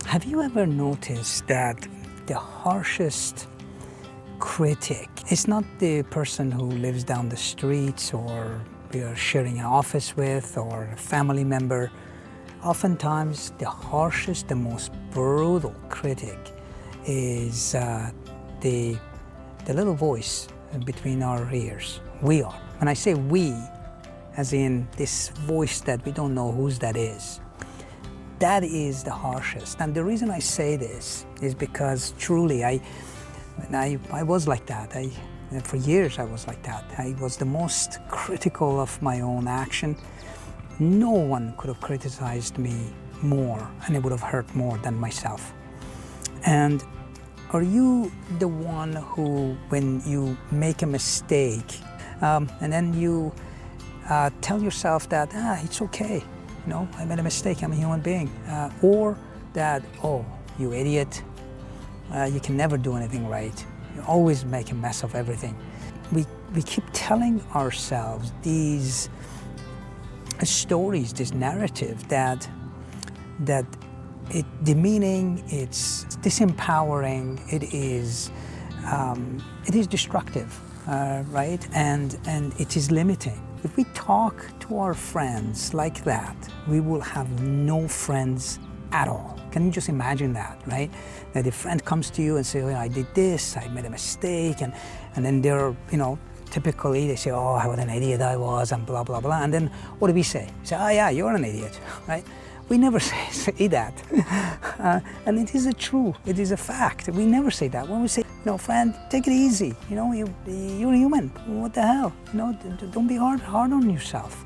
Have you ever noticed that the harshest critic is not the person who lives down the street or you're sharing an office with or a family member? Oftentimes the harshest, the most brutal critic is the little voice between our ears. We are. When I say we, as in this voice that we don't know whose that is, that is the harshest. And the reason I say this is because truly I was like that. For years I was like that. I was the most critical of my own action. No one could have criticized me more, and it would have hurt more than myself. And are you the one who, when you make a mistake, and then you tell yourself that, it's okay, you know, I made a mistake, I'm a human being, or that, oh, you idiot, you can never do anything right, you always make a mess of everything. We keep telling ourselves these stories, this narrative that it's demeaning, it's disempowering, it is destructive, right? And it is limiting. If we talk to our friends like that, we will have no friends at all. Can you just imagine that, right? That a friend comes to you and say, oh, I did this, I made a mistake, and then they're, you know, typically they say, oh, what an idiot I was, and blah, blah, blah. And then what do we say? We say, oh yeah, you're an idiot, right? We never say that. And it is it is a fact. We never say that. When we say, you know, friend, take it easy. You know, you're human. What the hell? You know, don't be hard on yourself.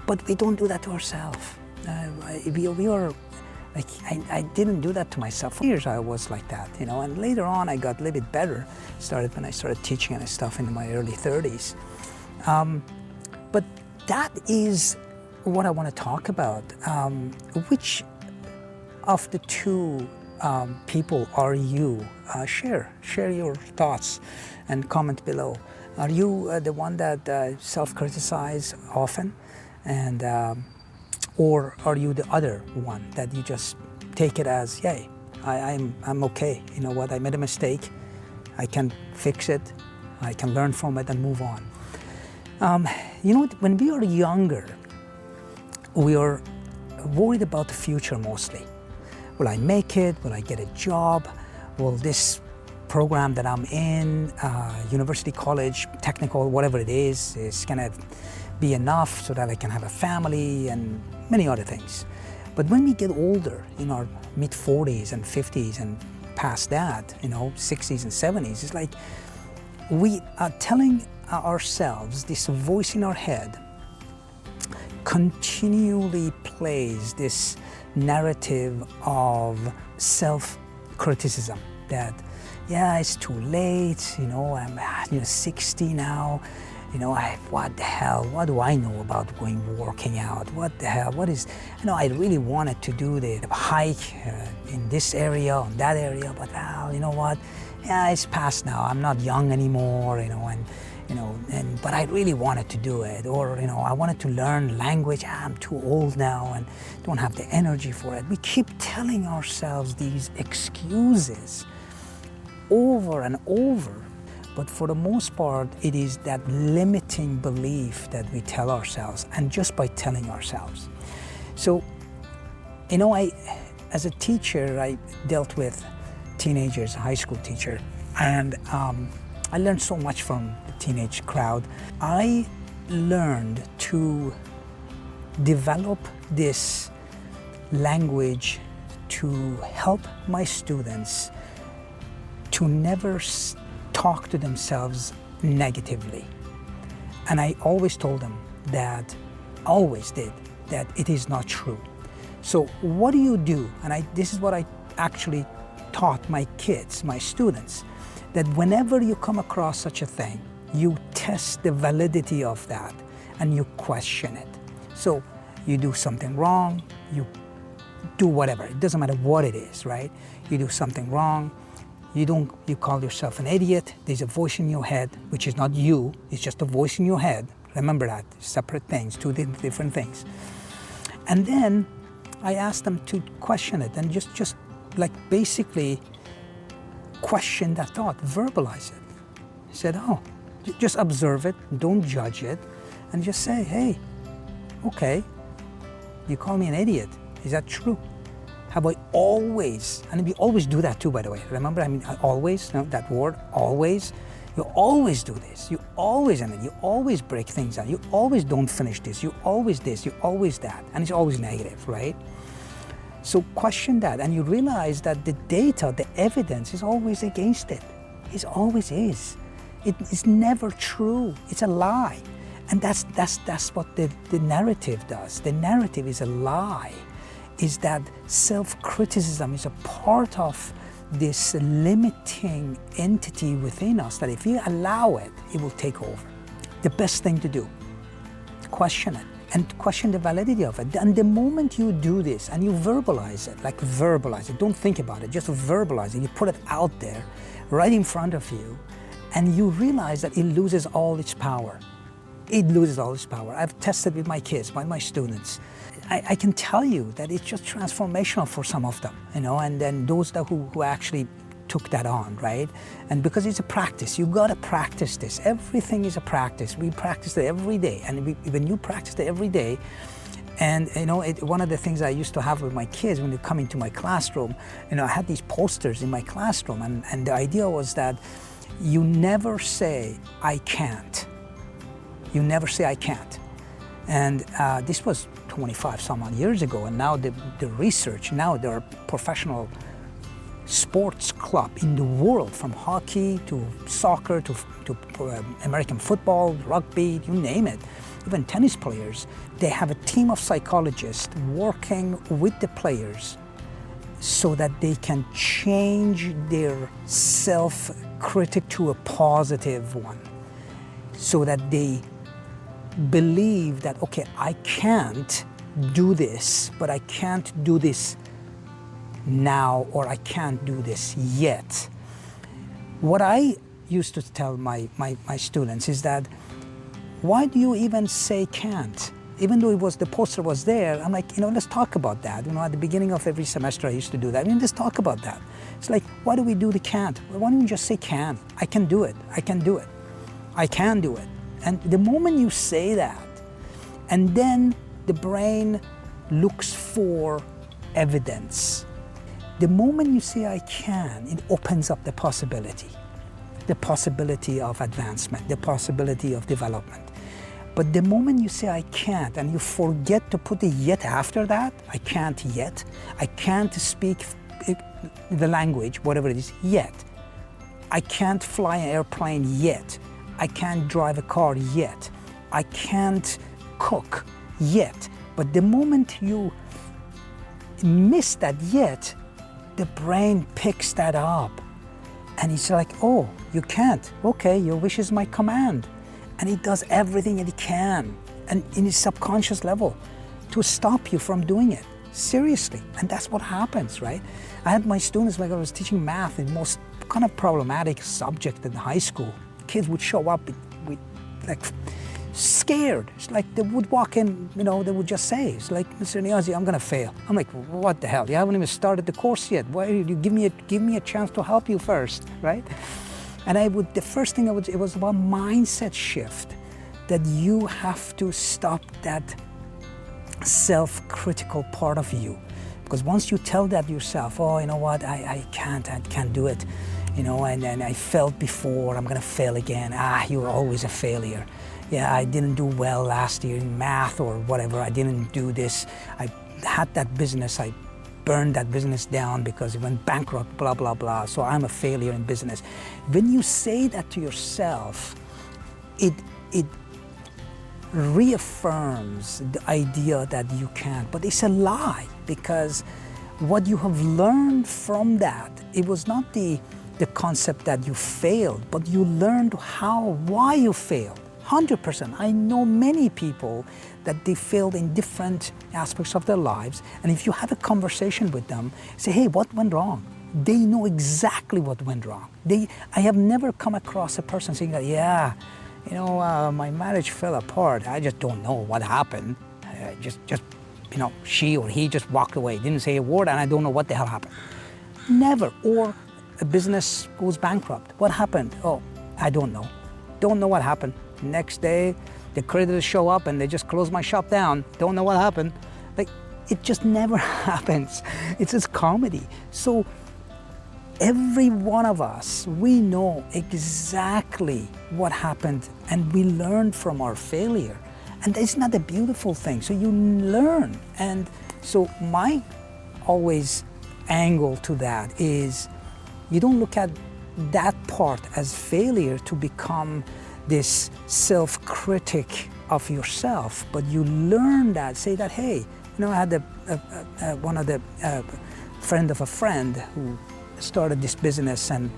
But we don't do that to ourselves. We are, like, I didn't do that to myself. For years I was like that, you know, and later on I got a little bit better. When I started teaching and stuff in my early 30s. But that is what I want to talk about. Which of the two people are you? Share your thoughts and comment below. Are you the one that self-criticize often, and or are you the other one that you just take it as, yay, I'm okay. You know what? I made a mistake. I can fix it. I can learn from it and move on. You know what? When we are younger, we are worried about the future mostly. Will I make it? Will I get a job? Will this program that I'm in, university, college, technical, whatever it is gonna be enough so that I can have a family and many other things. But when we get older, in our mid-40s and 50s and past that, you know, 60s and 70s, it's like we are telling ourselves, this voice in our head continually plays this narrative of self-criticism that, yeah, it's too late, you know, I'm 60 now, you know, what the hell, what do I know about working out? What the hell, you know, I really wanted to do the hike in this area, on that area, but well, you know what, yeah, it's past now, I'm not young anymore, you know, but I really wanted to do it. Or, you know, I wanted to learn language, I'm too old now and don't have the energy for it. We keep telling ourselves these excuses over and over. But for the most part, it is that limiting belief that we tell ourselves, and just by telling ourselves. So, you know, as a teacher, I dealt with teenagers, a high school teacher, and I learned so much from the teenage crowd. I learned to develop this language to help my students to never talk to themselves negatively. And I always told them that, always did, that it is not true. So what do you do? And this is what I actually taught my kids, my students, that whenever you come across such a thing, you test the validity of that and you question it. So you do something wrong, you do whatever, it doesn't matter what it is, right? You do something wrong, you call yourself an idiot, there's a voice in your head, which is not you, it's just a voice in your head. Remember that, separate things, two different things. And then I asked them to question it and just like basically question that thought, verbalize it. He said, oh, just observe it, don't judge it, and just say, hey, okay, you call me an idiot. Is that true? Have I always, and we always do that too, by the way. Remember, I mean, always, you know, that word, always. You always do this. You always, and you always break things down. You always don't finish this. You always this, you always that. And it's always negative, right? So question that, and you realize that the data, the evidence is always against it. It always is. It is never true. It's a lie. And that's what the narrative does. The narrative is a lie. Is that self-criticism is a part of this limiting entity within us that if you allow it, it will take over. The best thing to do, question it and question the validity of it. And the moment you do this and you verbalize it, like verbalize it, don't think about it, just verbalize it, you put it out there right in front of you, and you realize that it loses all its power. It loses all its power. I've tested with my kids, my students. I can tell you that it's just transformational for some of them, you know, and then those who actually took that on, right? And because it's a practice, you gotta practice this. Everything is a practice. We practice it every day, and when you practice it every day, and you know, one of the things I used to have with my kids when they come into my classroom, you know, I had these posters in my classroom, and the idea was that you never say, I can't. You never say, I can't. And this was 25 some odd years ago, and now the research, now there are professional sports club in the world, from hockey to soccer to American football, rugby, you name it, even tennis players. They have a team of psychologists working with the players so that they can change their self-critic to a positive one, so that they believe that, okay, I can't do this, but I can't do this now, or I can't do this yet. What I used to tell my students is that, why do you even say can't? Even though the poster was there, I'm like, you know, let's talk about that. You know, at the beginning of every semester I used to do that. I mean, let's talk about that. It's like, why do we do the can't? Why don't we just say can? I can do it. I can do it. I can do it. And the moment you say that, and then the brain looks for evidence. The moment you say I can, it opens up the possibility of advancement, the possibility of development. But the moment you say I can't, and you forget to put the yet after that, I can't yet, I can't speak the language, whatever it is, yet. I can't fly an airplane yet. I can't drive a car yet. I can't cook yet. But the moment you miss that yet, the brain picks that up. And it's like, oh, you can't. Okay, your wish is my command. And it does everything it can, and in its subconscious level, to stop you from doing it. Seriously. And that's what happens, right? I had my students, like I was teaching math, the most kind of problematic subject in high school. Kids would show up with like scared. It's like they would walk in, you know, they would just say, it's like, Mr. Niazi, I'm gonna fail. I'm like, what the hell? You haven't even started the course yet. Why you give me a chance to help you first, right? And the first thing it was about mindset shift, that you have to stop that self-critical part of you. Because once you tell that yourself, oh, you know what, I can't do it, you know, and I failed before, I'm gonna fail again. You're always a failure. Yeah, I didn't do well last year in math or whatever, I didn't do this. I had that business, I burned that business down because it went bankrupt, blah, blah, blah, so I'm a failure in business. When you say that to yourself, it reaffirms the idea that you can't, but it's a lie, because what you have learned from that, it was not the concept that you failed, but you learned why you failed. 100%. I know many people that they failed in different aspects of their lives, and if you have a conversation with them, say, hey, what went wrong? They know exactly what went wrong. I have never come across a person saying that, yeah, you know, my marriage fell apart. I just don't know what happened. Just, you know, she or he just walked away, didn't say a word, and I don't know what the hell happened. Never. Or a business goes bankrupt. What happened? Oh, I don't know. Don't know what happened. Next day, the creditors show up and they just close my shop down. Don't know what happened. Like, it just never happens. It's just comedy. So every one of us, we know exactly what happened, and we learn from our failure. And it's not a beautiful thing. So you learn. And so my always angle to that is, you don't look at that part as failure to become this self-critic of yourself, but you learn that, say that, hey, you know, I had one of the friend of a friend who started this business and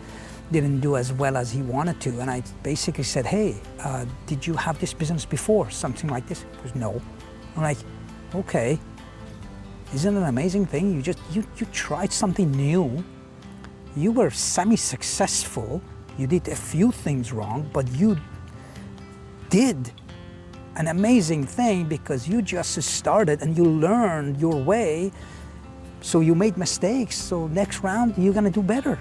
didn't do as well as he wanted to, and I basically said, hey, did you have this business before, something like this? He goes, no. I'm like, okay, isn't it an amazing thing? You tried something new, you were semi-successful, you did a few things wrong, but you did an amazing thing because you just started and you learned your way. So you made mistakes, so next round you're gonna do better.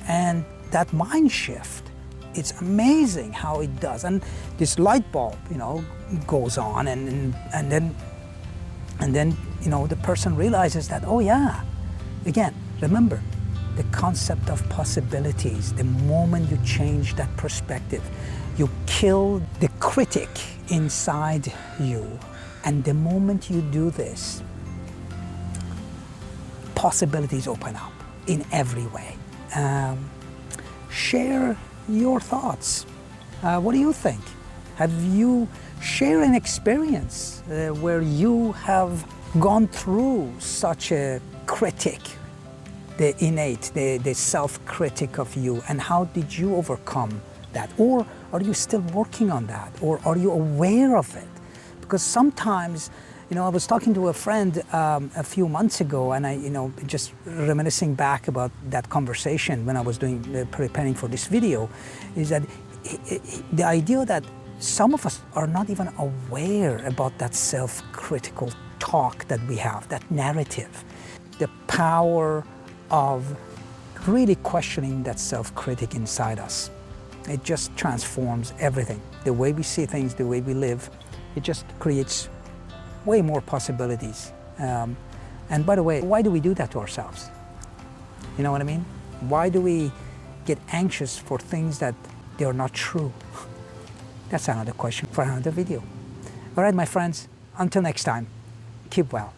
And that mind shift, it's amazing how it does. And this light bulb, you know, goes on, and then you know, the person realizes that, oh yeah, again, remember the concept of possibilities. The moment you change that perspective, you kill the critic inside you. And the moment you do this, possibilities open up in every way. Share your thoughts. What do you think? Have you shared an experience where you have gone through such a critic, the innate, the self-critic of you, and how did you overcome that? Or are you still working on that? Or are you aware of it? Because sometimes, you know, I was talking to a friend a few months ago, and I, you know, just reminiscing back about that conversation when I was preparing for this video, is that the idea that some of us are not even aware about that self-critical talk that we have, that narrative. The power of really questioning that self-critic inside us. It just transforms everything. The way we see things, the way we live, it just creates way more possibilities. And by the way, why do we do that to ourselves? You know what I mean? Why do we get anxious for things that they are not true? That's another question for another video. All right, my friends, until next time, keep well.